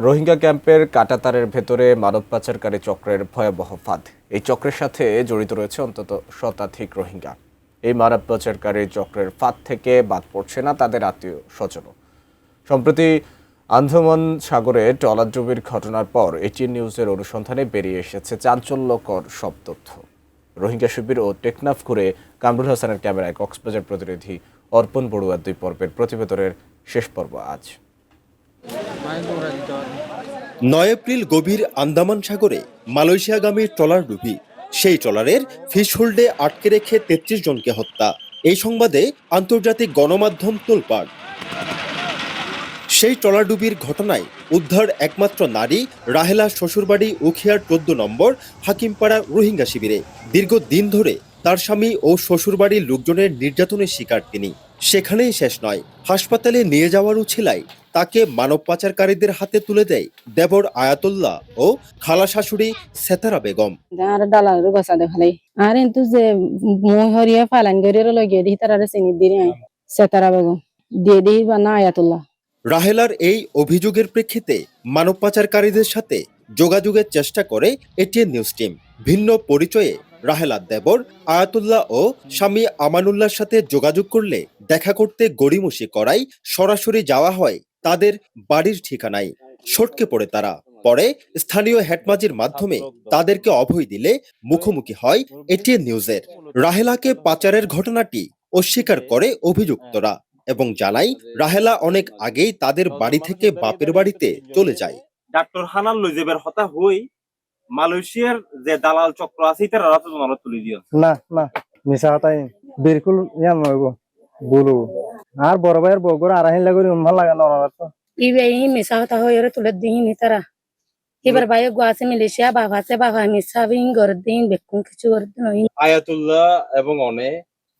রোহিঙ্গা ক্যাম্পের কাঁটাতারের ভেতরে মানব পাচারকারী চক্রের ভয়াবহ ফাঁদ। এই চক্রের সাথে জড়িত রয়েছে অন্তত শতাধিক রোহিঙ্গা। এই মানব পাচারকারী চক্রের ফাঁদ থেকে বাদ পড়ছে না তাদের আত্মীয় স্বজনও। সম্প্রতি আন্দামান সাগরে ট্রলারডুবির ঘটনার পর এটিএন নিউজের অনুসন্ধানে বেরিয়ে এসেছে চাঞ্চল্যকর সব তথ্য। রোহিঙ্গা শিবির ও টেকনাফ ঘুরে কামরুল হাসানের ক্যামেরায় কক্সবাজার প্রতিনিধি অর্পণ বড়ুয়ার 2 পর্বের প্রতিবেদনের শেষ পর্ব আজ। 9 এপ্রিল গভীর আন্দামান সাগরে মালয়েশিয়াগামী ট্রলার ডুবি। সেই ট্রলারের ফিশহোল্ডে আটকে রেখে 33 জনকে হত্যা। এই সংবাদে আন্তর্জাতিক গণমাধ্যম তোলপাড়। সেই ট্রলার ডুবির ঘটনায় উদ্ধার একমাত্র নারী রাহেলা শ্বশুরবাড়ি উখিয়ার 14 নম্বর হাকিমপাড়া রোহিঙ্গা শিবিরে। দীর্ঘদিন ধরে তার স্বামী ও শ্বশুরবাড়ির লোকজনের নির্যাতনের শিকার তিনি। সেখানেই শেষ নয়, হাসপাতালে নিয়ে যাওয়ার উছিলায় তাকে মানব পাচারকারীদের হাতে তুলে দেয় দেবর আয়াতুল্লাহ ও খালা শাশুড়ি সেতারা বেগম। রাহেলার এই অভিযোগের প্রেক্ষিতে মানব পাচারকারীদের সাথে যোগাযোগের চেষ্টা করে এটিএন নিউজ টিম। ভিন্ন পরিচয়ে রাহেলার দেবর আয়াতুল্লাহ ও স্বামী আমানুল্লাহর সাথে যোগাযোগ করলে দেখা করতে গড়িমসি করায় সরাসরি যাওয়া হয় তাদের বাড়ির ঠিকানায়। সটকে পড়ে তারা। পরে স্থানীয় হেডমাজির মাধ্যমে তাদেরকে অভয় দিলে মুখোমুখি হয় এটিএন নিউজের। রাহেলাকে পাচারের ঘটনাটি অস্বীকার করে অভিযুক্তরা এবং জানাই রাহেলা অনেক আগেই তাদের বাড়ি থেকে বাপের বাড়িতে চলে যায়। ডাক্তার হানান লইজেবের হতা হই মালয়েশিয়ার যে দালাল চক্র আছে তারা রাতে তোমার তুলে দিও না না মিছা কথাই বিলকুল ইয়ান নইব বলো আর বড় ভাইয়ের বগর আড়াই লাগরি ভাল লাগে না তো ইবেই মিছা কথা হইরে তুলে দিই নি তারা এবার ভাইয়ে গোয়াছে মালয়েশিয়া বাবা আছে বাবা মিছা বিং করে দিন বেকুন কিছু করে দিন। আয়াতুল্লাহ এবং অনে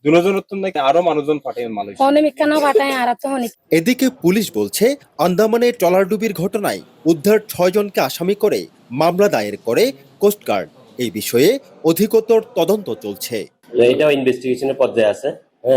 দুজনের নাকি আরো মানুষজন পাঠায় মালয়েশিয়া অনেক কেন পাঠায় আর তো অনেক। এদিকে পুলিশ বলছে আন্দামানে ট্রলার ডুবির ঘটনায় উদ্ধার 6 জনকে আসামি করে মামলা দায়ের করে কোস্টগার্ড। এই বিষয়ে অধিকতর তদন্ত চলছে। এটাও ইনভেস্টিগেশনের পর্যায়ে আছে।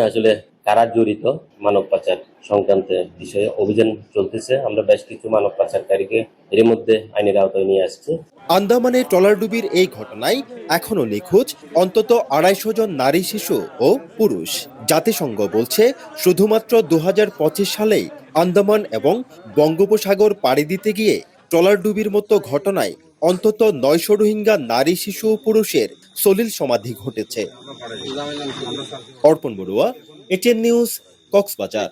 আসলে কারা জড়িত মানব পাচার সংক্রান্ত বিষয়ে অভিযান চলতেছে। আমরা বেশ কিছু মানব পাচারকারীকে এর মধ্যে আইনের আওতায় নিয়ে আসছি। আন্দামানে ট্রলার ডুবির এই ঘটনায় এখনো নিখোঁজ অন্তত 250 জন নারী, শিশু ও পুরুষ। জাতিসংঘ বলছে শুধুমাত্র 2025 সালেই আন্দামান এবং বঙ্গোপসাগর পাড়ি দিতে গিয়ে ট্রলার ডুবির মতো ঘটনায় অন্তত 900 রোহিঙ্গা নারী, শিশু ও পুরুষের সলিল সমাধি ঘটেছে। অর্পণ বড়ুয়া, এটিএন নিউজ, কক্সবাজার।